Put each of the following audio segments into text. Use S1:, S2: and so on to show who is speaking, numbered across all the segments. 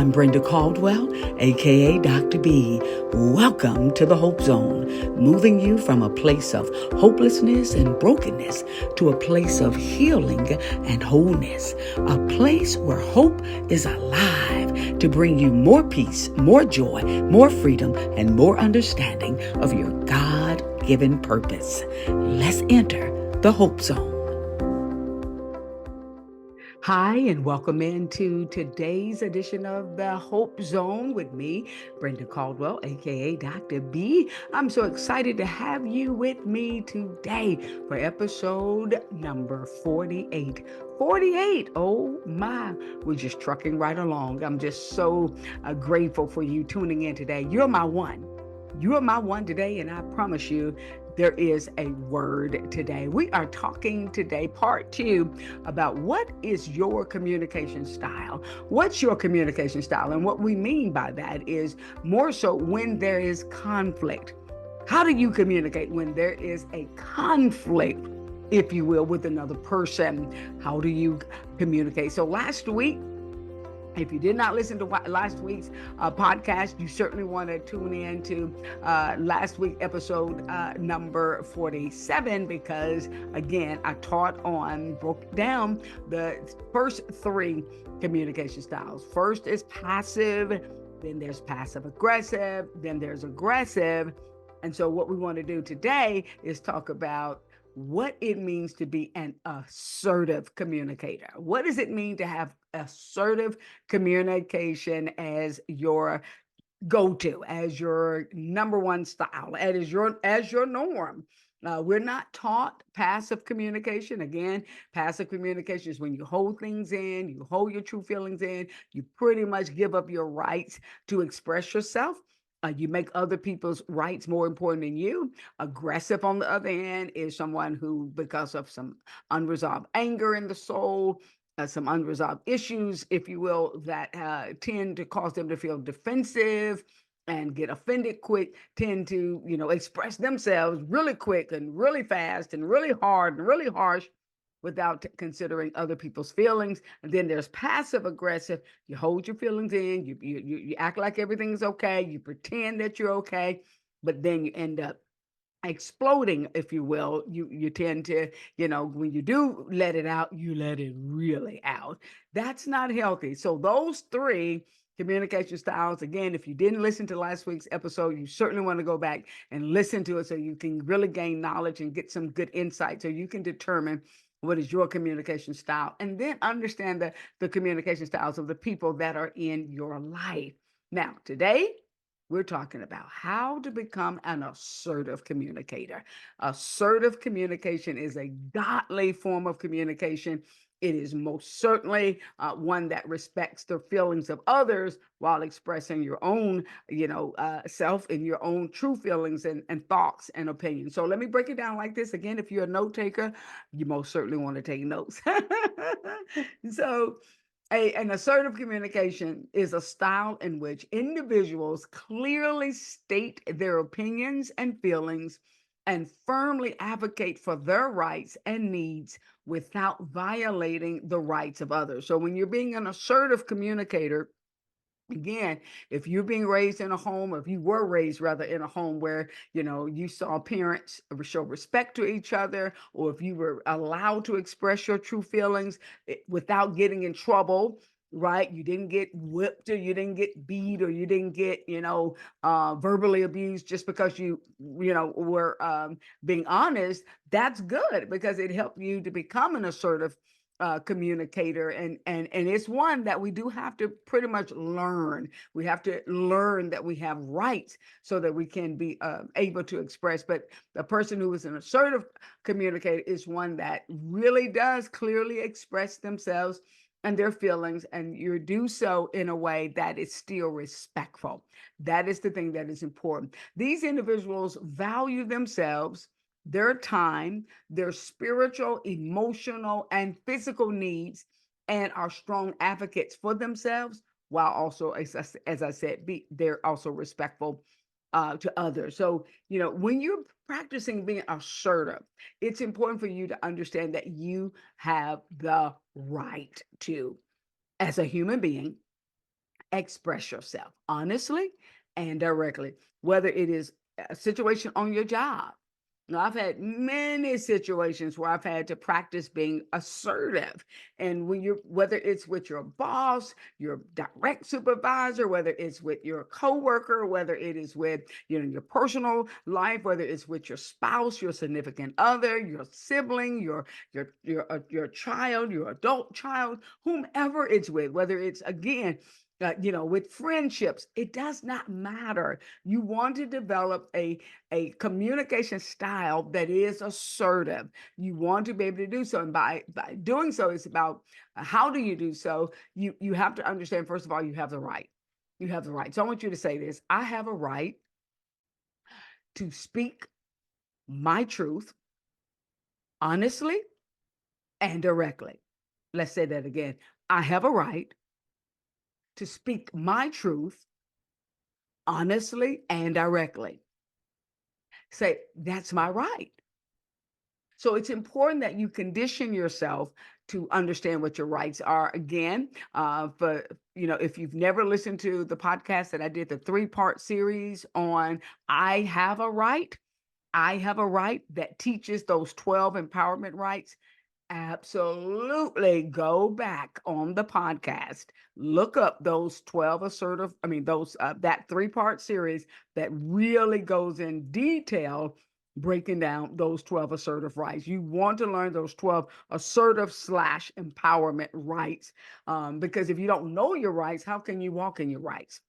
S1: I'm Brenda Caldwell, aka Dr. B. Welcome to the Hope Zone, moving you from a place of hopelessness and brokenness to a place of healing and wholeness, a place where hope is alive to bring you more peace, more joy, more freedom, and more understanding of your God-given purpose. Let's enter the Hope Zone. Hi, and welcome into today's edition of the Hope Zone with me, Brenda Caldwell, aka Dr. B. I'm so excited to have you with me today for episode number 48. 48. Oh my, we're just trucking right along. I'm just so grateful for you tuning in today. You're my one. You are my one today, and I promise you, there is a word today. We are talking today, part 2, about what is your communication style? What's your communication style? And what we mean by that is more so when there is conflict. How do you communicate when there is a conflict, if you will, with another person? How do you communicate? So last week, if you did not listen to last week's podcast, you certainly want to tune in to last week's episode number 47, because again, I broke down the first 3 communication styles. First is passive, then there's passive aggressive, then there's aggressive. And so what we want to do today is talk about what it means to be an assertive communicator. What does it mean to have assertive communication as your go-to, as your number one style, as your norm? We're not taught passive communication. Again, passive communication is when you hold things in, you hold your true feelings in, you pretty much give up your rights to express yourself. You make other people's rights more important than you. Aggressive, on the other hand, is someone who, because of some unresolved anger in the soul, some unresolved issues, if you will, that tend to cause them to feel defensive and get offended quick, tend to, express themselves really quick and really fast and really hard and really harsh without considering other people's feelings. And then there's passive aggressive. You hold your feelings in, you act like everything's okay, you pretend that you're okay, but then you end up exploding, if you will. You tend to, when you do let it out, you let it really out. That's not healthy. So those 3 communication styles, again, if you didn't listen to last week's episode, you certainly want to go back and listen to it so you can really gain knowledge and get some good insight so you can determine what is your communication style, and then understand the communication styles of the people that are in your life. Now, today, we're talking about how to become an assertive communicator. Assertive communication is a godly form of communication. It is most certainly one that respects the feelings of others while expressing your own, self and your own true feelings and thoughts and opinions. So let me break it down like this. Again, if you're a note taker, you most certainly want to take notes. So an assertive communication is a style in which individuals clearly state their opinions and feelings and firmly advocate for their rights and needs without violating the rights of others. So when you're being an assertive communicator, again, if you're being raised in a home, or if you were raised rather in a home where, you saw parents show respect to each other, or if you were allowed to express your true feelings without getting in trouble, right? You didn't get whipped, or you didn't get beat, or you didn't get, verbally abused just because were being honest. That's good, because it helped you to become an assertive communicator, and it's one that we do have to pretty much learn. We have to learn that we have rights so that we can be able to express. But the person who is an assertive communicator is one that really does clearly express themselves and their feelings, and you do so in a way that is still respectful. That is the thing that is important. These individuals value themselves, their time, their spiritual, emotional, and physical needs, and are strong advocates for themselves, while also, as I said, they're also respectful to others. So, when you're practicing being assertive, it's important for you to understand that you have the right to, as a human being, express yourself honestly and directly, whether it is a situation on your job. Now, I've had many situations where I've had to practice being assertive. And when you're, whether it's with your boss, your direct supervisor, whether it's with your coworker, whether it is with, your personal life, whether it's with your spouse, your significant other, your sibling, your child, your adult child, whomever it's with, whether it's again, with friendships, it does not matter. You want to develop a communication style that is assertive. You want to be able to do so, and by doing so, it's about how do you do so. You have to understand, first of all, you have the right. You have the right. So I want you to say this: I have a right to speak my truth honestly and directly. Let's say that again. I have a right to speak my truth honestly and directly. Say, that's my right. So it's important that you condition yourself to understand what your rights are. Again, but if you've never listened to the podcast that I did, the 3-part series on I have a right, I have a right that teaches those 12 empowerment rights. Absolutely. Go back on the podcast. Look up those 12 assertive, I mean, those that 3-part series that really goes in detail breaking down those 12 assertive rights. You want to learn those 12 assertive slash empowerment rights. Because if you don't know your rights, how can you walk in your rights?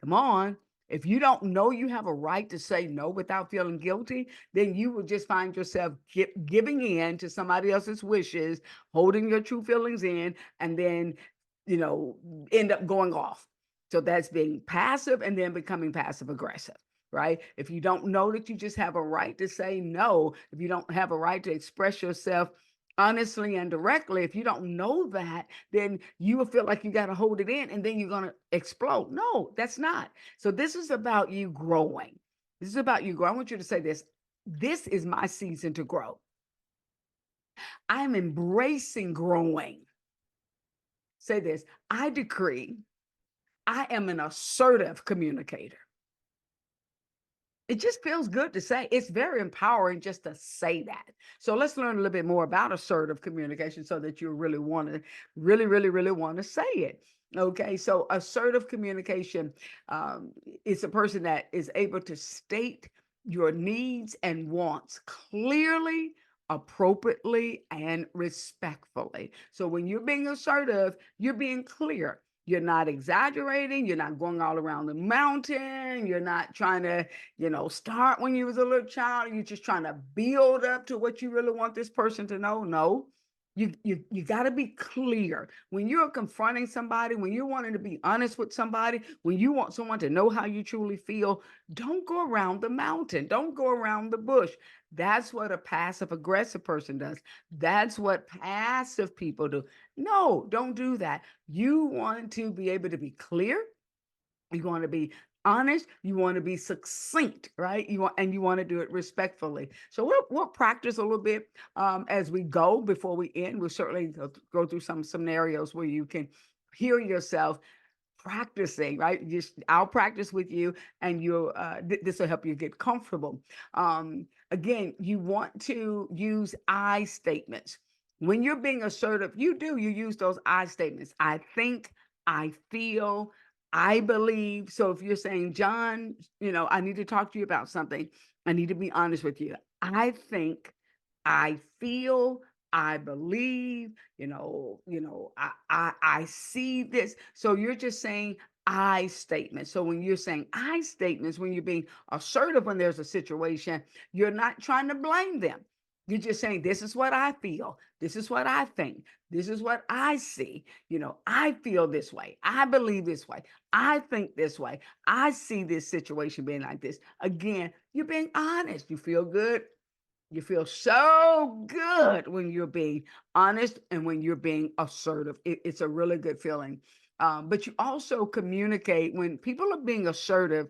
S1: Come on. If you don't know you have a right to say no without feeling guilty, then you will just find yourself giving in to somebody else's wishes, holding your true feelings in, and then, you know, end up going off. So that's being passive and then becoming passive aggressive, right? If you don't know that you just have a right to say no, if you don't have a right to express yourself honestly and directly, if you don't know that, then you will feel like you got to hold it in and then you're going to explode. No, that's not. So this is about you growing. This is about you growing. I want you to say this. This is my season to grow. I'm embracing growing. Say this. I decree I am an assertive communicator. It just feels good to say. It's very empowering just to say that. So let's learn a little bit more about assertive communication so that you really want to, really want to say it. Okay, so assertive communication is a person that is able to state your needs and wants clearly, appropriately, and respectfully. So when you're being assertive, you're being clear. You're not exaggerating. You're not going all around the mountain. You're not trying to start when you was a little child. You're just trying to build up to what you really want this person to know. No, you got to be clear when you're confronting somebody, when you're wanting to be honest with somebody, when you want someone to know how you truly feel. Don't go around the mountain. Don't go around the bush. That's what a passive aggressive person does. That's what passive people do. No, don't do that. You want to be able to be clear. You want to be honest. You want to be succinct, right? You want to do it respectfully. So we'll practice a little bit as we go before we end. We'll certainly go through some scenarios where you can hear yourself practicing, right? Just I'll practice with you, and this will help you get comfortable. Again, you want to use I statements. When you're being assertive, you use those I statements. I think, I feel, I believe. So if you're saying, John, I need to talk to you about something, I need to be honest with you. I think, I feel, I believe, I see this. So you're just saying I statements. So when you're saying I statements, when you're being assertive when there's a situation, you're not trying to blame them. You're just saying, this is what I feel. This is what I think. This is what I see. I feel this way. I believe this way. I think this way. I see this situation being like this. Again, you're being honest. You feel good. You feel so good when you're being honest and when you're being assertive. It's a really good feeling. But you also communicate when people are being assertive.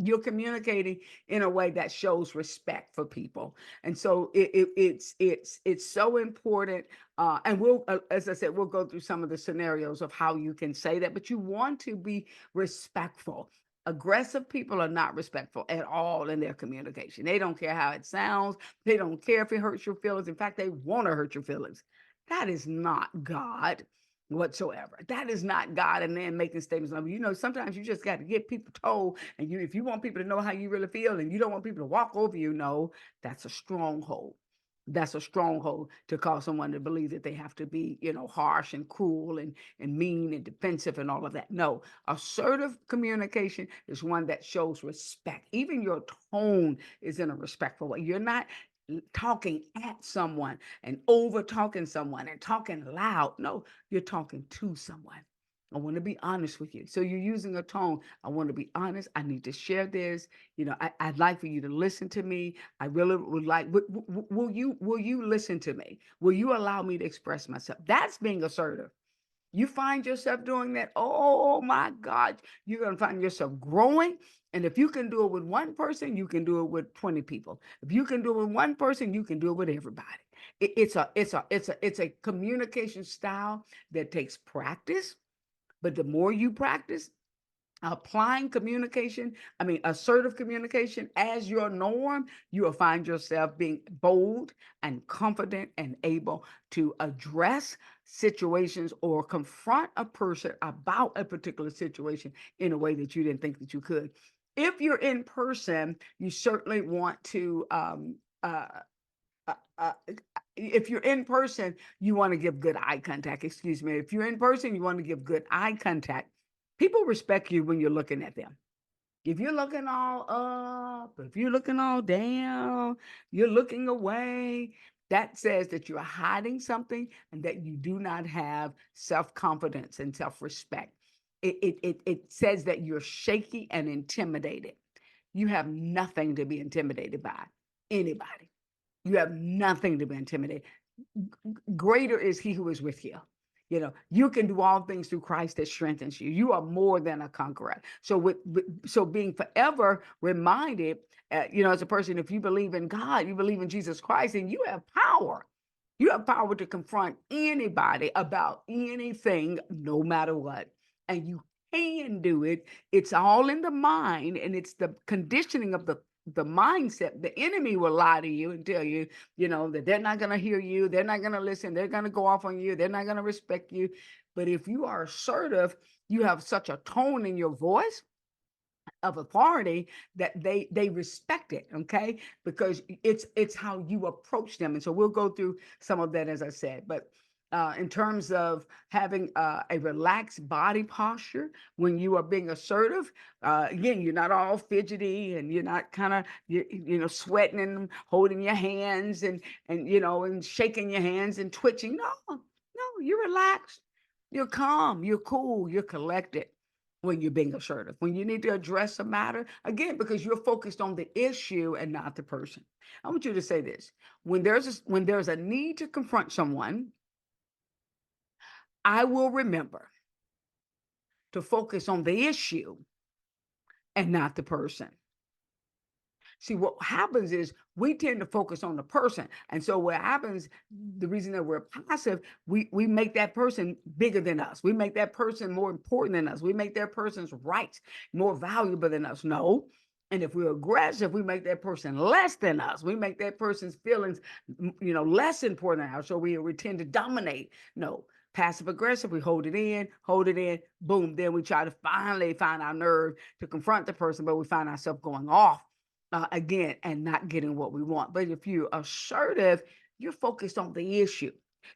S1: You're communicating in a way that shows respect for people, and so it's so important. And we'll, as I said, we'll go through some of the scenarios of how you can say that, but you want to be respectful. Aggressive people are not respectful at all in their communication. They don't care how it sounds. They don't care if it hurts your feelings. In fact, they want to hurt your feelings. That is not God whatsoever. That is not God. And then making statements like, sometimes you just got to get people told. And if you want people to know how you really feel and you don't want people to walk over you, no, that's a stronghold. That's a stronghold to cause someone to believe that they have to be, harsh and cruel and mean and defensive and all of that. No, assertive communication is one that shows respect. Even your tone is in a respectful way. You're not talking at someone and over talking someone and talking loud. No, you're talking to someone. I want to be honest with you. So you're using a tone. I want to be honest. I need to share this. I'd like for you to listen to me. I really would like. Will you listen to me? Will you allow me to express myself? That's being assertive. You find yourself doing that, oh my God, you're going to find yourself growing. And if you can do it with one person, you can do it with 20 people. If you can do it with one person, you can do it with everybody. It's a communication style that takes practice. But the more you practice, applying communication, assertive communication as your norm, you will find yourself being bold and confident and able to address situations or confront a person about a particular situation in a way that you didn't think that you could. If you're in person, you certainly want to uh, uh, if you're in person, you want to give good eye contact. Excuse me. If you're in person, you want to give good eye contact. People respect you when you're looking at them. If you're looking all up, if you're looking all down, you're looking away, that says that you're hiding something and that you do not have self-confidence and self-respect. It says that you're shaky and intimidated. You have nothing to be intimidated by anybody. You have nothing to be intimidated. Greater is he who is with you. You can do all things through Christ that strengthens you. You are more than a conqueror. So so being forever reminded, as a person, if you believe in God, you believe in Jesus Christ, and you have power. You have power to confront anybody about anything, no matter what. And you can do it. It's all in the mind, and it's the conditioning of the mindset. The enemy will lie to you and tell you, that they're not going to hear you. They're not going to listen. They're going to go off on you. They're not going to respect you. But if you are assertive, you have such a tone in your voice of authority that they respect it, okay? Because it's how you approach them. And so we'll go through some of that, as I said. But in terms of having a relaxed body posture when you are being assertive, again, you're not all fidgety and you're not kind of sweating and holding your hands and shaking your hands and twitching. No, you're relaxed, you're calm, you're cool, you're collected when you're being assertive, when you need to address a matter, again, because you're focused on the issue and not the person. I want you to say this: when there's a need to confront someone, I will remember to focus on the issue and not the person. See, what happens is we tend to focus on the person. And so what happens, the reason that we're passive, we make that person bigger than us. We make that person more important than us. We make that person's rights more valuable than us. No. And if we're aggressive, we make that person less than us. We make that person's feelings, less important than ours. So we tend to dominate. No. Passive aggressive, we hold it in, boom. Then we try to finally find our nerve to confront the person, but we find ourselves going off again and not getting what we want. But if you're assertive, you're focused on the issue.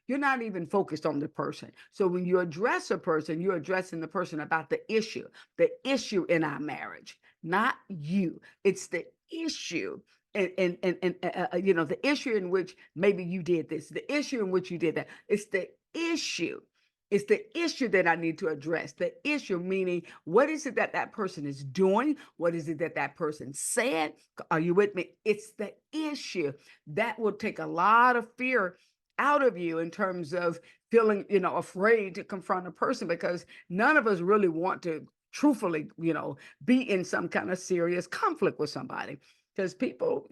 S1: You're not even focused on the person. So when you address a person, you're addressing the person about the issue in our marriage, not you. It's the issue. And the issue in which maybe you did this, the issue in which you did that. It's the issue. It's the issue that I need to address. The issue meaning, what is it that that person is doing? What is it that that person said? Are you with me? It's the issue that will take a lot of fear out of you in terms of feeling, afraid to confront a person, because none of us really want to truthfully, be in some kind of serious conflict with somebody. Because people,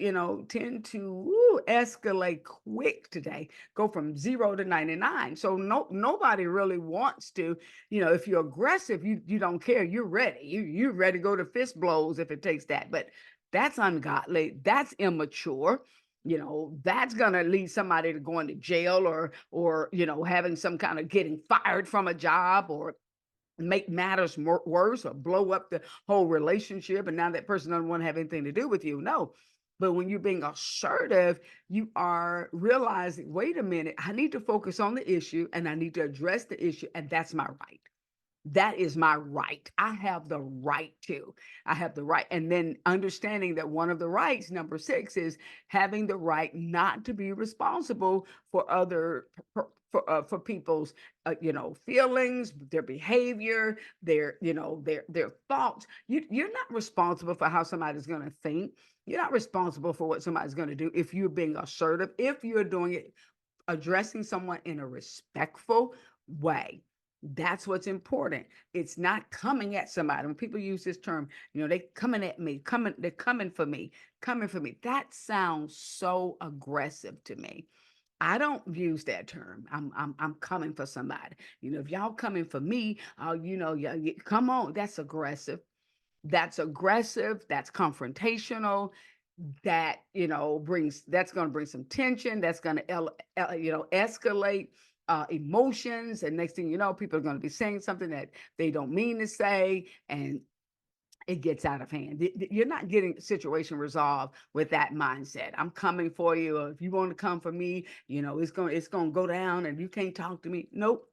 S1: tend to escalate quick today, go from 0 to 99. So nobody really wants to, if you're aggressive, you don't care. You're ready. You're ready to go to fist blows if it takes that. But that's ungodly. That's immature. That's going to lead somebody to going to jail, or having some kind of getting fired from a job, or make matters worse, or blow up the whole relationship, and now that person doesn't want to have anything to do with you. No. But when you're being assertive, you are realizing, wait a minute, I need to focus on the issue, and I need to address the issue, and that's my right. That is my right. I have the right to. I have the right. And then understanding that one of the rights, number 6, is having the right not to be responsible for for people's feelings, their behavior, their thoughts. You're not responsible for how somebody's going to think. You're not responsible for what somebody's going to do. If you're being assertive, if you're doing it, addressing someone in a respectful way. That's what's important. It's not coming at somebody. When people use this term, they coming at me, they're coming for me, coming for me. That sounds so aggressive to me. I don't use that term. I'm coming for somebody. If y'all coming for me, yeah, come on. That's aggressive. That's aggressive. That's confrontational. That that's going to bring some tension. That's going to escalate emotions, and next thing you know, people are going to be saying something that they don't mean to say, and it gets out of hand. You're not getting the situation resolved with that mindset. I'm coming for you. Or if you want to come for me, it's going to go down, and you can't talk to me. Nope,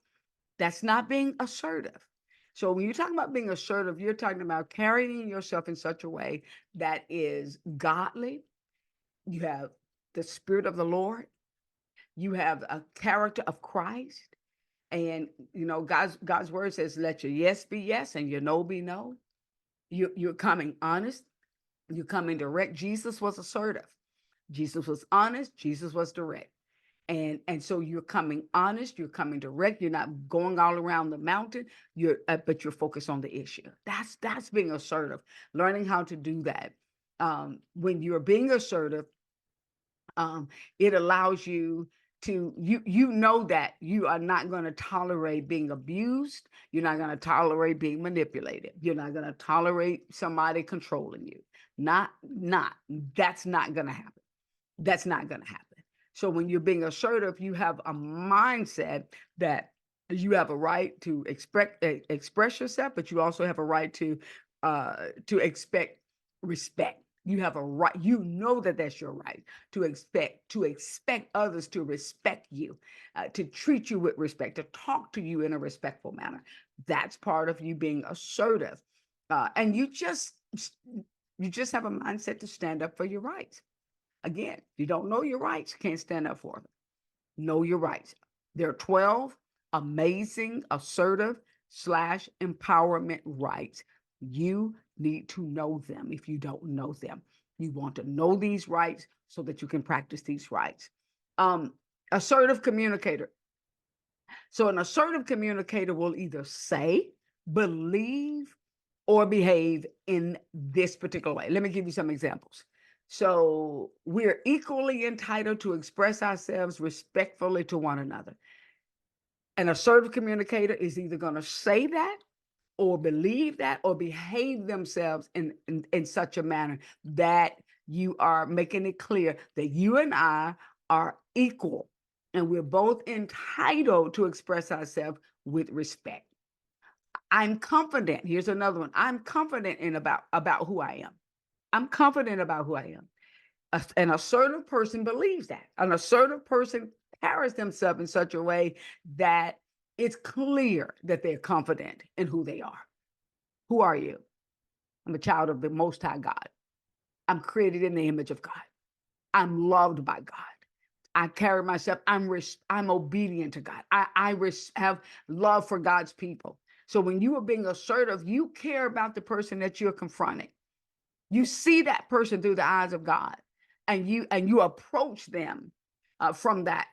S1: that's not being assertive. So when you're talking about being assertive, you're talking about carrying yourself in such a way that is godly. You have the Spirit of the Lord. You have a character of Christ. And God's word says, let your yes be yes and your no be no. You're coming honest. You're coming direct. Jesus was assertive. Jesus was honest. Jesus was direct. And so you're coming honest. You're coming direct. You're not going all around the mountain. But you're focused on the issue. That's being assertive. Learning how to do that. When you're being assertive, it allows you to know that you are not going to tolerate being abused. You're not going to tolerate being manipulated. You're not going to tolerate somebody controlling you. Not That's not going to happen. That's not going to happen. So when you're being assertive, you have a mindset that you have a right to express yourself, but you also have a right to expect respect. You have a right. That's your right to expect others to respect you, to treat you with respect, to talk to you in a respectful manner. That's part of you being assertive, and you just have a mindset to stand up for your rights. Again, if you don't know your rights, you can't stand up for them. Know your rights. There are 12 amazing, assertive slash empowerment rights. You need to know them if you don't know them. You want to know these rights so that you can practice these rights. Um, Assertive communicator. So an assertive communicator will either say, believe, or behave in this particular way. Let me give you some examples. So we're equally entitled to express ourselves respectfully to one another. An assertive communicator is either going to say that, or believe that, or behave themselves in such a manner that you are making it clear that you and I are equal, and we're both entitled to express ourselves with respect. I'm confident. Here's another one. I'm confident about who I am. I'm confident about who I am. An assertive person believes that. An assertive person carries themselves in such a way that it's clear that they're confident in who they are. Who are you? I'm a child of the Most High God. I'm created in the image of God. I'm loved by God. I carry myself. I'm obedient to God. I have love for God's people. So when you are being assertive, you care about the person that you're confronting. You see that person through the eyes of God, and you approach them from that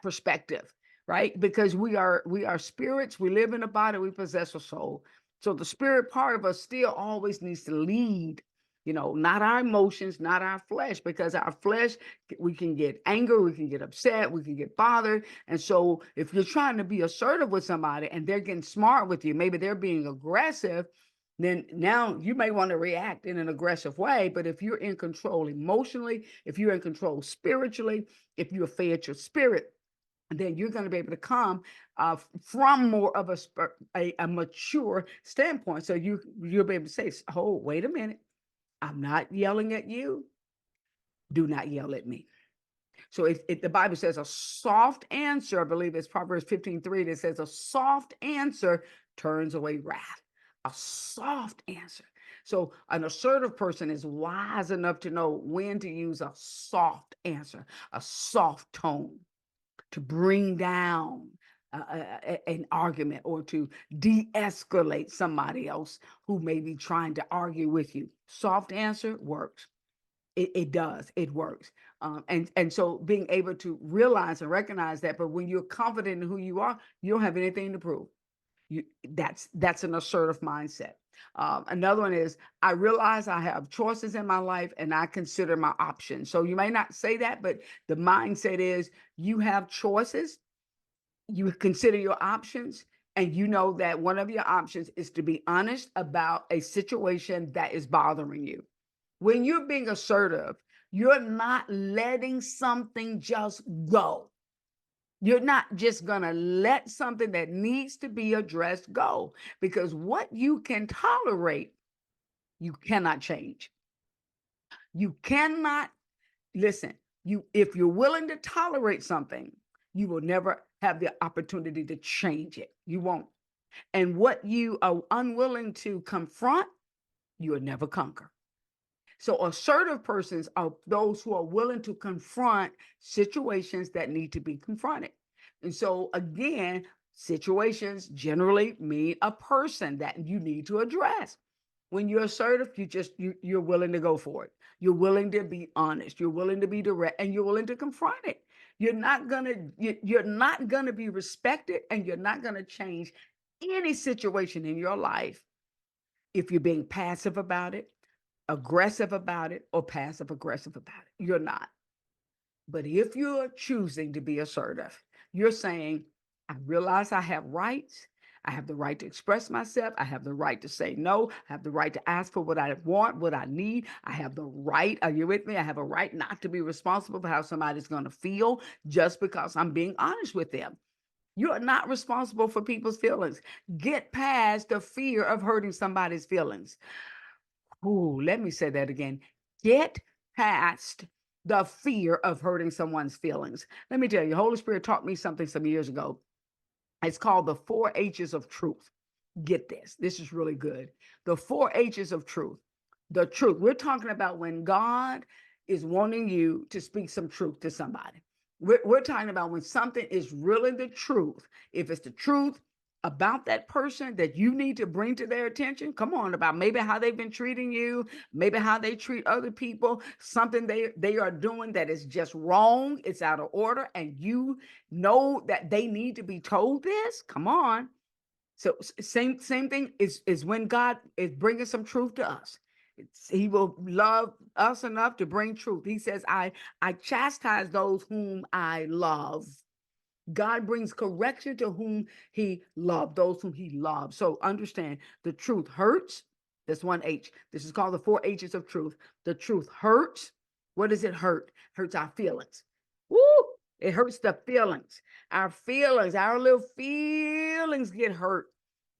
S1: perspective, right? Because we are spirits. We live in a body. We possess a soul. So the spirit part of us still always needs to lead, not our emotions, not our flesh, because our flesh, we can get anger, we can get upset, we can get bothered. And so if you're trying to be assertive with somebody and they're getting smart with you, maybe they're being aggressive, then now you may want to react in an aggressive way. But if you're in control emotionally, if you're in control spiritually, if you're fed your spirit, then you're going to be able to come from more of a mature standpoint. So you'll be able to say, "Oh, wait a minute, I'm not yelling at you. Do not yell at me." So if the Bible says a soft answer, I believe it's Proverbs 15:3 that says a soft answer turns away wrath. A soft answer. So an assertive person is wise enough to know when to use a soft answer, a soft tone to bring down an argument or to de-escalate somebody else who may be trying to argue with you. Soft answer works. It does. It works. And so being able to realize and recognize that, but when you're confident in who you are, you don't have anything to prove. That's an assertive mindset. Another one is I realize I have choices in my life and I consider my options. So you may not say that, but the mindset is you have choices, you consider your options, and you know that one of your options is to be honest about a situation that is bothering you. When you're being assertive, you're not letting something just go. You're not just going to let something that needs to be addressed go, because what you can tolerate, you cannot change. You cannot listen. If you're willing to tolerate something, you will never have the opportunity to change it. You won't. And what you are unwilling to confront, you will never conquer. So assertive persons are those who are willing to confront situations that need to be confronted. And so again, situations generally mean a person that you need to address. When you're assertive, you're willing to go for it. You're willing to be honest. You're willing to be direct, and you're willing to confront it. You're not gonna be respected, and you're not gonna change any situation in your life if you're being passive about it, aggressive about it, or passive aggressive about it. You're not. But if you're choosing to be assertive, you're saying, I realize I have rights. I have the right to express myself. I have the right to say no. I have the right to ask for what I want, what I need. I have the right, are you with me? I have a right not to be responsible for how somebody's going to feel just because I'm being honest with them. You are not responsible for people's feelings. Get past the fear of hurting somebody's feelings. Ooh, let me say that again. Get past the fear of hurting someone's feelings. Let me tell you, Holy Spirit taught me something some years ago. It's called the 4 H's of truth. Get this. This is really good. The 4 H's of truth. The truth. We're talking about when God is wanting you to speak some truth to somebody. We're talking about when something is really the truth. If it's the truth about that person that you need to bring to their attention, come on, about maybe how they've been treating you, maybe how they treat other people, something they are doing that is just wrong, it's out of order, and you know that they need to be told this. Come on. So same thing is when God is bringing some truth to us. He will love us enough to bring truth. He says, I chastise those whom I love. God brings correction to whom he loved, those whom he loves. So understand, the truth hurts. That's 1 H. This is called the 4 H's of truth. The truth hurts. What does it hurt? Hurts our feelings. Woo! It hurts the feelings. Our feelings, our little feelings get hurt.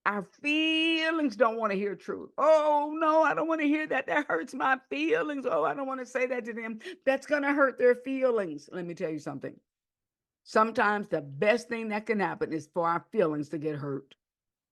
S1: Our feelings don't want to hear truth. Oh, no, I don't want to hear that. That hurts my feelings. Oh, I don't want to say that to them. That's going to hurt their feelings. Let me tell you something. Sometimes the best thing that can happen is for our feelings to get hurt,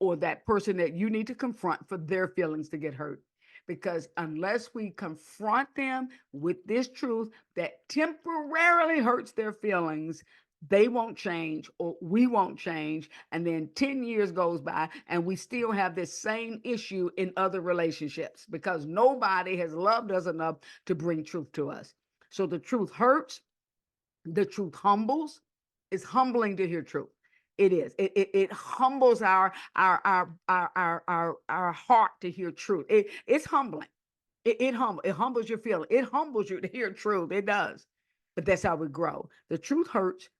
S1: or that person that you need to confront for their feelings to get hurt. Because unless we confront them with this truth that temporarily hurts their feelings, they won't change or we won't change. And then 10 years goes by and we still have this same issue in other relationships because nobody has loved us enough to bring truth to us. So the truth hurts, the truth humbles. It's humbling to hear truth. It is. It humbles our heart to hear truth. It's humbling. It humbles your feeling. It humbles you to hear truth. It does. But that's how we grow. The truth hurts,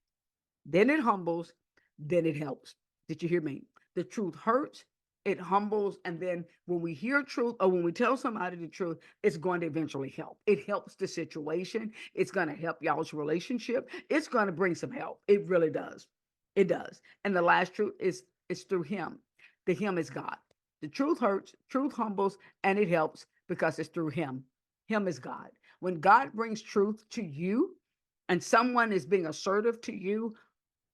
S1: then it humbles, then it helps. Did you hear me? The truth hurts, it humbles, and then when we hear truth or when we tell somebody the truth, it's going to eventually help. It helps the situation. It's going to help y'all's relationship. It's going to bring some help. It really does. It does. And the last truth is through Him. The Him is God. The truth hurts, truth humbles, and it helps because it's through Him. Him is God. When God brings truth to you, and someone is being assertive to you,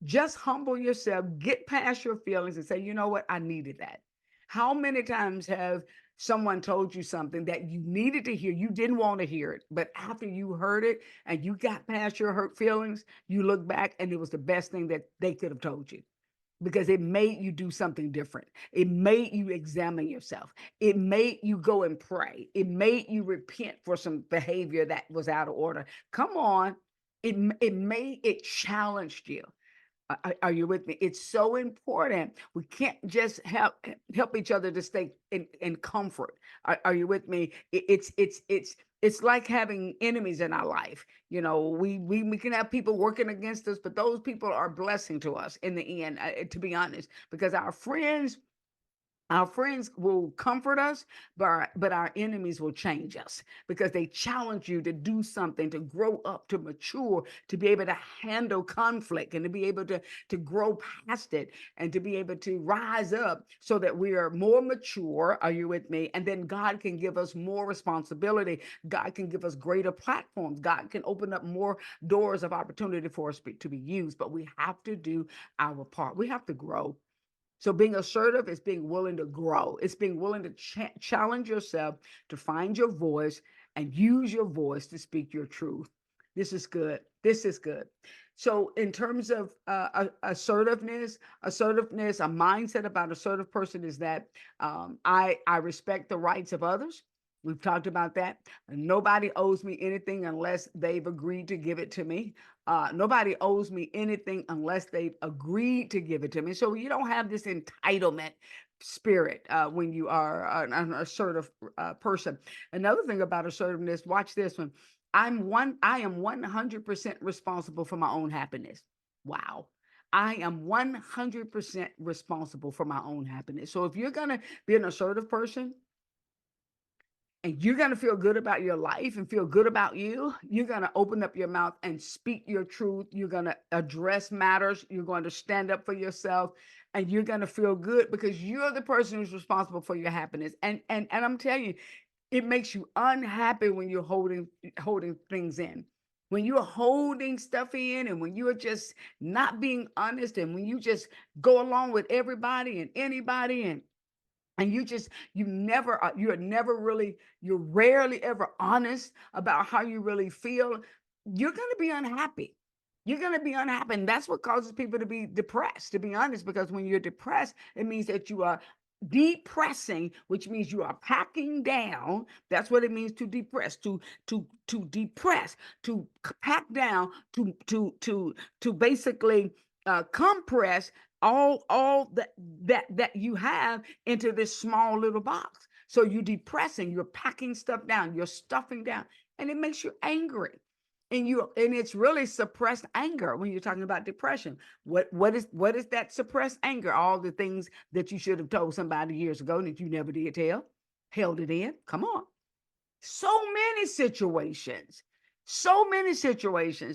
S1: just humble yourself, get past your feelings and say, you know what? I needed that. How many times have someone told you something that you needed to hear? You didn't want to hear it, but after you heard it and you got past your hurt feelings, you look back and it was the best thing that they could have told you because it made you do something different. It made you examine yourself. It made you go and pray. It made you repent for some behavior that was out of order. Come on. It challenged you. Are you with me? It's so important. We can't just help each other to stay in comfort. Are you with me? It's like having enemies in our life. You know, we can have people working against us, but those people are a blessing to us in the end. To be honest, because our friends will comfort us, but our enemies will change us because they challenge you to do something, to grow up, to mature, to be able to handle conflict and to be able to grow past it and to be able to rise up so that we are more mature. Are you with me? And then God can give us more responsibility. God can give us greater platforms. God can open up more doors of opportunity for us to be used, but we have to do our part. We have to grow. So being assertive is being willing to grow. It's being willing to challenge yourself to find your voice and use your voice to speak your truth. This is good. This is good. So in terms of assertiveness, a mindset about assertive person is that I respect the rights of others. We've talked about that. Nobody owes me anything unless they've agreed to give it to me. Nobody owes me anything unless they've agreed to give it to me. So you don't have this entitlement spirit when you are an assertive person. Another thing about assertiveness, watch this one. I am 100% responsible for my own happiness. Wow. I am 100% responsible for my own happiness. So if you're going to be an assertive person, and you're going to feel good about your life and feel good about you, you're going to open up your mouth and speak your truth. You're going to address matters. You're going to stand up for yourself and you're going to feel good because you're the person who's responsible for your happiness. And I'm telling you, it makes you unhappy when you're holding things in. When you're holding stuff in and when you're just not being honest and when you just go along with everybody and anybody and you're rarely ever honest about how you really feel, you're going to be unhappy. You're going to be unhappy. And that's what causes people to be depressed, to be honest, because when you're depressed, it means that you are depressing, which means you are packing down. That's what it means to depress, to depress, to pack down, to basically compress all that you have into this small little box. So you're depressing, you're packing stuff down, you're stuffing down, and it makes you angry. And it's really suppressed anger when you're talking about depression. What is that suppressed anger? All the things that you should have told somebody years ago that you never did tell, held it in. Come on. So many situations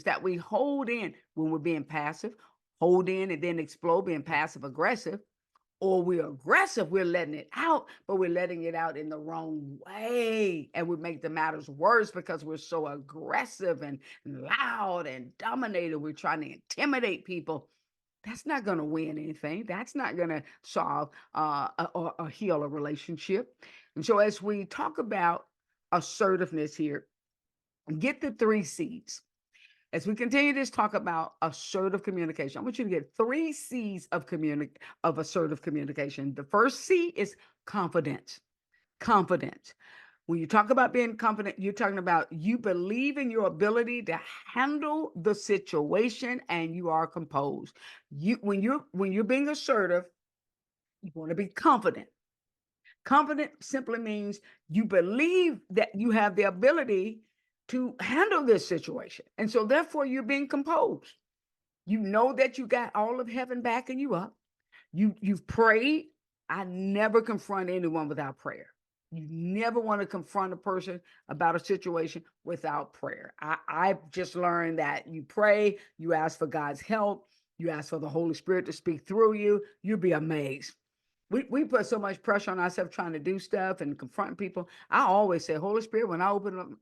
S1: that we hold in when we're being passive, hold in and then explode, being passive aggressive, or we're aggressive, we're letting it out, but we're letting it out in the wrong way. And we make the matters worse because we're so aggressive and loud and dominated. We're trying to intimidate people. That's not going to win anything. That's not going to solve or heal a relationship. And so, as we talk about assertiveness here, get the 3 C's. As we continue this talk about assertive communication, I want you to get 3 C's of assertive communication. The first C is confidence. Confidence. When you talk about being confident, you're talking about you believe in your ability to handle the situation and you are composed. When you're being assertive, you want to be confident. Confident simply means you believe that you have the ability to handle this situation. And so therefore you're being composed. You know that you got all of heaven backing you up. You've prayed. I never confront anyone without prayer. You never want to confront a person about a situation without prayer. I've just learned that you pray, you ask for God's help, you ask for the Holy Spirit to speak through you. You'll be amazed. We put so much pressure on ourselves trying to do stuff and confront people. I always say, Holy Spirit, when I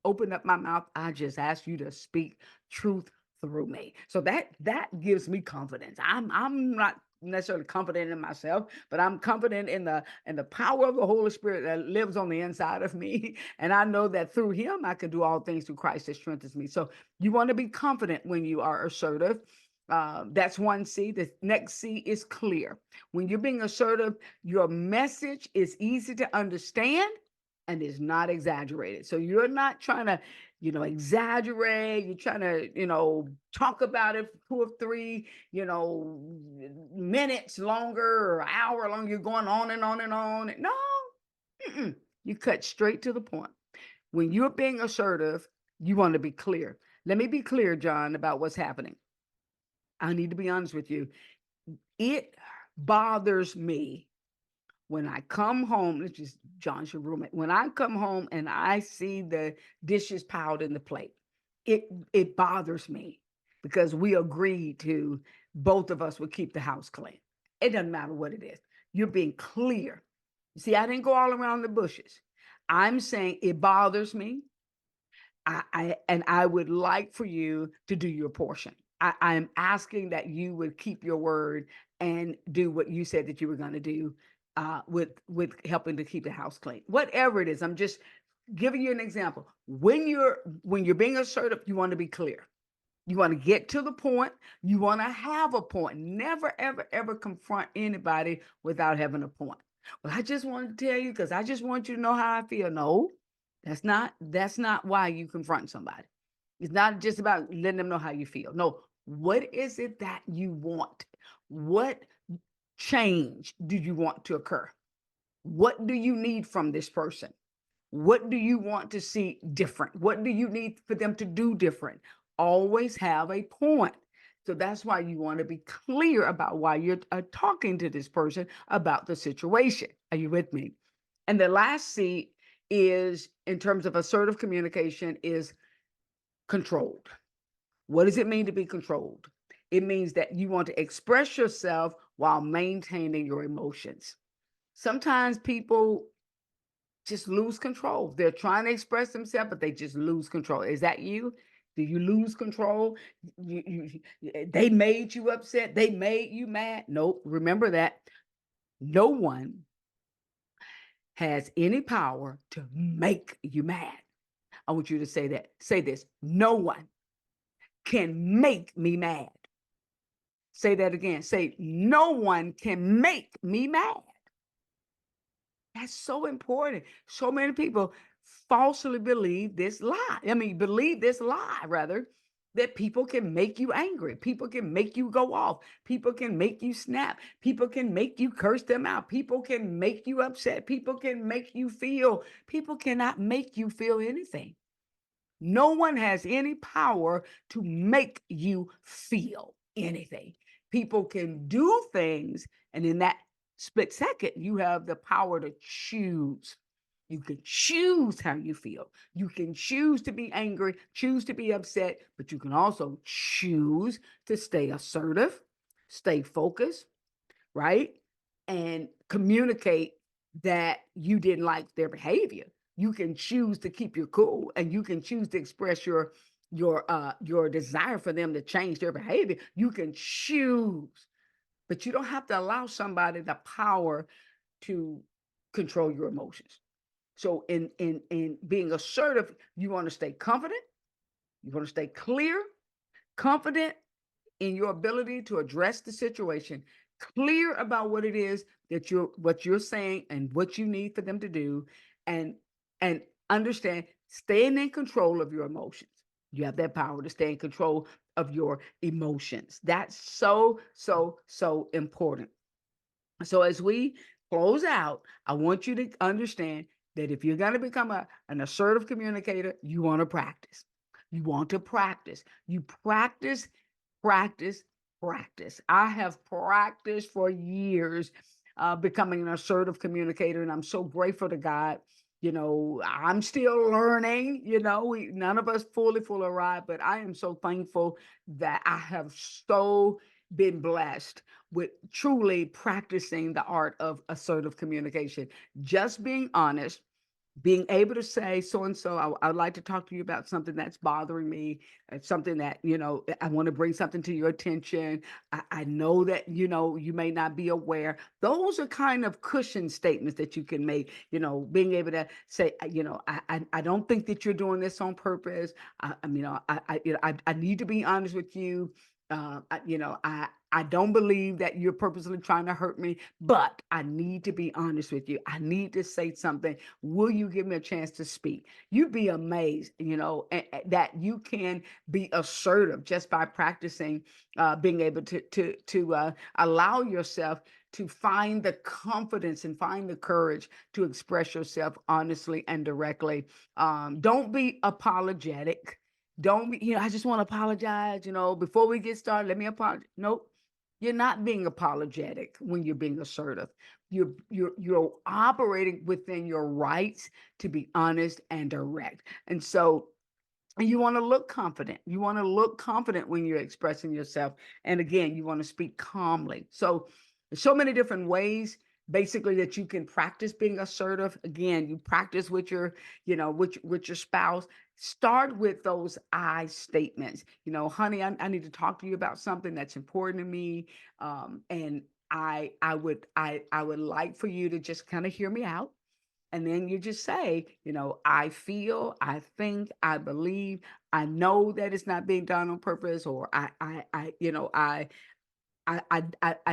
S1: open up my mouth, I just ask you to speak truth through me. So that gives me confidence. I'm not necessarily confident in myself, but I'm confident in the power of the Holy Spirit that lives on the inside of me. And I know that through him I can do all things through Christ that strengthens me. So you want to be confident when you are assertive. That's one C. The next C is clear. When you're being assertive, your message is easy to understand and is not exaggerated. So you're not trying to, exaggerate. You're trying to, talk about it for 2 or 3, minutes longer or hour longer. You're going on and on and on. No, you cut straight to the point. When you're being assertive, you want to be clear. Let me be clear, John, about what's happening. I need to be honest with you. It bothers me when I come home. It's just John's your roommate. When I come home and I see the dishes piled in the plate, it bothers me because we agreed to both of us would keep the house clean. It doesn't matter what it is. You're being clear. See, I didn't go all around the bushes. I'm saying it bothers me. I would like for you to do your portion. I am asking that you would keep your word and do what you said that you were going to do with helping to keep the house clean. Whatever it is, I'm just giving you an example. When you're being assertive, you want to be clear. You want to get to the point. You want to have a point. Never, ever, ever confront anybody without having a point. Well, I just want to tell you because I just want you to know how I feel. No, that's not why you confront somebody. It's not just about letting them know how you feel. No, what is it that you want? What change do you want to occur? What do you need from this person? What do you want to see different? What do you need for them to do different? Always have a point. So that's why you want to be clear about why you're talking to this person about the situation. Are you with me? And the last C is, in terms of assertive communication, is controlled. What does it mean to be controlled? It means that you want to express yourself while maintaining your emotions. Sometimes people just lose control. They're trying to express themselves, but they just lose control. Is that you? Do you lose control? They made you upset. They made you mad. Nope. Remember that no one has any power to make you mad. I want you to say that. Say this. No one can make me mad. Say that again. Say, no one can make me mad. That's so important. So many people falsely believe this lie. I mean, believe this lie, rather, that people can make you angry. People can make you go off. People can make you snap. People can make you curse them out. People can make you upset. People can make you feel. People cannot make you feel anything. No one has any power to make you feel anything. People can do things, and in that split second, you have the power to choose. You can choose how you feel. You can choose to be angry, choose to be upset, but you can also choose to stay assertive, stay focused, right? And communicate that you didn't like their behavior. You can choose to keep your cool and you can choose to express your desire for them to change their behavior. You can choose, but you don't have to allow somebody the power to control your emotions. So in being assertive, you want to stay confident, you want to stay clear, confident in your ability to address the situation, clear about what it is that you're saying and what you need for them to do, and and understand staying in control of your emotions. You have that power to stay in control of your emotions. That's so, so, so important. So as we close out, I want you to understand that if you're going to become an assertive communicator, you want to practice. You want to practice. You practice, practice, practice. I have practiced for years becoming an assertive communicator, and I'm so grateful to God. I'm still learning. None of us fully arrived, but I am so thankful that I have so been blessed with truly practicing the art of assertive communication. Just being honest, being able to say, so and so, I'd like to talk to you about something that's bothering me, something that, I want to bring something to your attention. I know that, you may not be aware. Those are kind of cushion statements that you can make, being able to say, I don't think that you're doing this on purpose. I need to be honest with you. I don't believe that you're purposely trying to hurt me, but I need to be honest with you. I need to say something. Will you give me a chance to speak? You'd be amazed, that you can be assertive just by practicing, being able to allow yourself to find the confidence and find the courage to express yourself honestly and directly. Don't be apologetic. Don't be, I just want to apologize, before we get started, let me apologize. Nope. You're not being apologetic when you're being assertive. You're operating within your rights to be honest and direct. And so you want to look confident. You want to look confident when you're expressing yourself. And again, you want to speak calmly. So there's so many different ways basically that you can practice being assertive. Again, you practice with your, with your spouse. Start with those I statements. Honey, I need to talk to you about something that's important to me. And I would like for you to just kind of hear me out. And then you just say, I feel, I think, I believe, I know that it's not being done on purpose, or I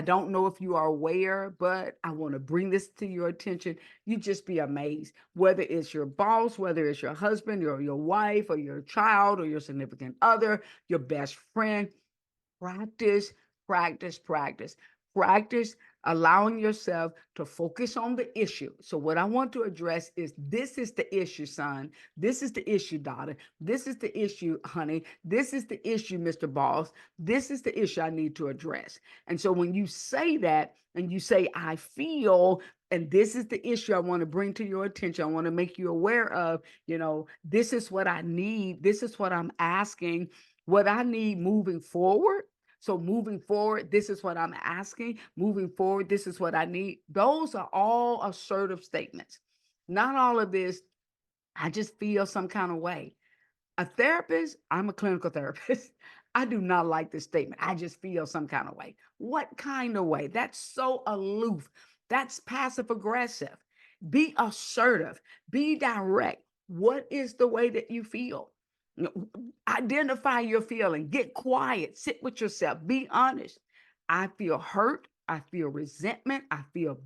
S1: don't know if you are aware, but I want to bring this to your attention. You just be amazed, whether it's your boss, whether it's your husband or your wife or your child or your significant other, your best friend. Practice, practice, practice, practice allowing yourself to focus on the issue. So, what I want to address is this is the issue, son. This is the issue, daughter. This is the issue, honey. This is the issue, Mr. Boss. This is the issue I need to address. And so, when you say that and you say, I feel, and this is the issue I want to bring to your attention, I want to make you aware of, this is what I need. This is what I'm asking, what I need moving forward. So moving forward, this is what I'm asking. Moving forward, this is what I need. Those are all assertive statements. Not all of this, I just feel some kind of way. A therapist, I'm a clinical therapist. I do not like this statement. I just feel some kind of way. What kind of way? That's so aloof. That's passive aggressive. Be assertive, be direct. What is the way that you feel? Identify your feeling, get quiet, sit with yourself, be honest. I feel hurt, I feel resentment, I feel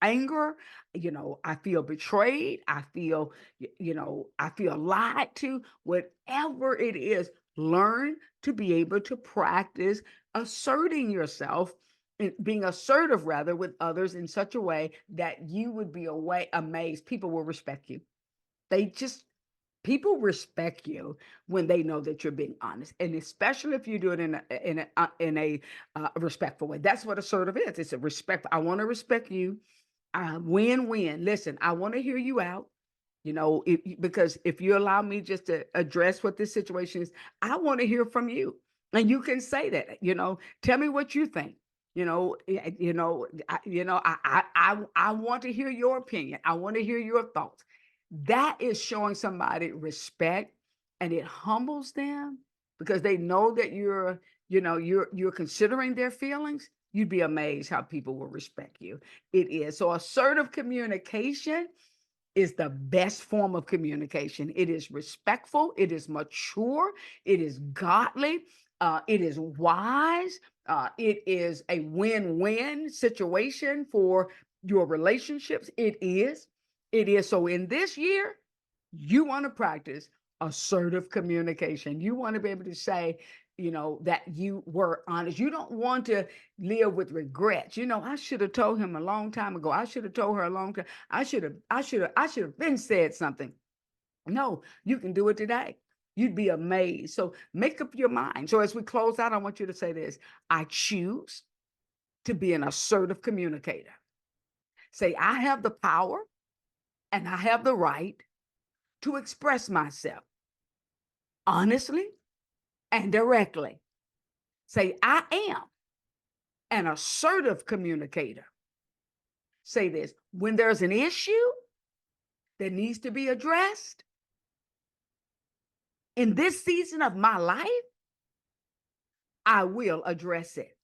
S1: anger, I feel betrayed, I feel, I feel lied to. Whatever it is, learn to be able to practice asserting yourself and being assertive rather with others in such a way that you would be amazed. People will respect you. They just People respect you when they know that you're being honest, and especially if you do it in a respectful way. That's what assertive is. It's a respect. I want to respect you. Win-win. Listen, I want to hear you out. Because if you allow me just to address what this situation is, I want to hear from you, and you can say that. Tell me what you think. I want to hear your opinion. I want to hear your thoughts. That is showing somebody respect, and it humbles them because they know that you're considering their feelings. You'd be amazed how people will respect you. It is. So assertive communication is the best form of communication. It is respectful, it is mature, it is godly, it is wise, it is a win-win situation for your relationships. It is. It is. So in this year, You want to practice assertive communication. You want to be able to say, that you were honest. You don't want to live with regrets. I should have told him a long time ago. I should have told her a long time. I should have been said something. No, you can do it today. You'd be amazed. So make up your mind. So as we close out, I want you to say this: I choose to be an assertive communicator. Say, I have the power and I have the right to express myself honestly and directly. Say, I am an assertive communicator. Say this: when there's an issue that needs to be addressed in this season of my life, I will address it.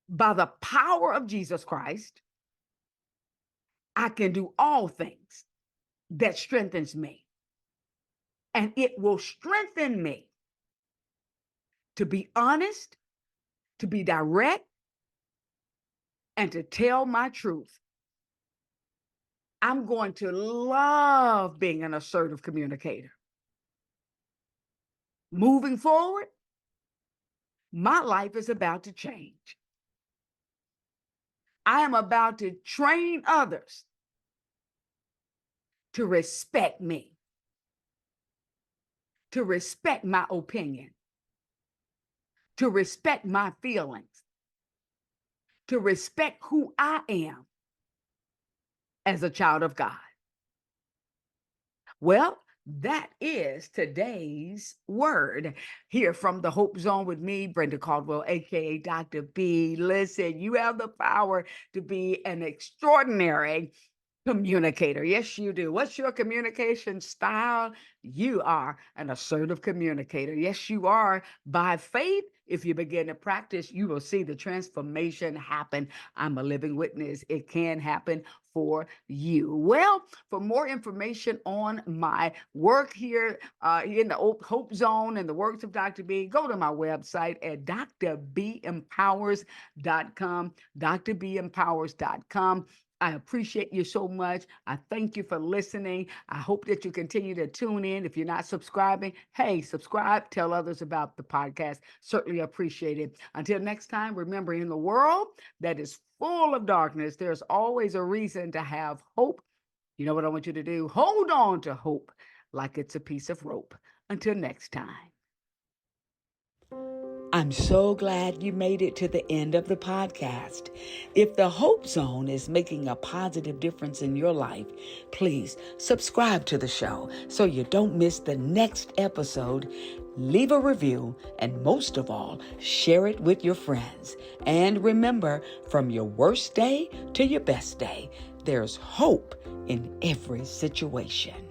S1: By the power of Jesus Christ, I can do all things that strengthens me. And it will strengthen me to be honest, to be direct, and to tell my truth. I'm going to love being an assertive communicator. Moving forward, my life is about to change. I am about to train others to respect me, to respect my opinion, to respect my feelings, to respect who I am as a child of God. Well, that is today's word here from the Hope Zone with me, Brenda Caldwell, aka Dr. B. Listen, you have the power to be an extraordinary communicator. Yes, you do. What's your communication style? You are an assertive communicator. Yes, you are. By faith, if you begin to practice, you will see the transformation happen. I'm a living witness. It can happen for you. Well, for more information on my work here in the Hope Zone and the works of Dr. B, go to my website at drbempowers.com, drbempowers.com. I appreciate you so much. I thank you for listening. I hope that you continue to tune in. If you're not subscribing, hey, subscribe, tell others about the podcast. Certainly appreciate it. Until next time, remember, in the world that is full of darkness, there's always a reason to have hope. You know what I want you to do? Hold on to hope like it's a piece of rope. Until next time. I'm so glad you made it to the end of the podcast. If the Hope Zone is making a positive difference in your life, please subscribe to the show so you don't miss the next episode. Leave a review, and most of all, share it with your friends. And remember, from your worst day to your best day, there's hope in every situation.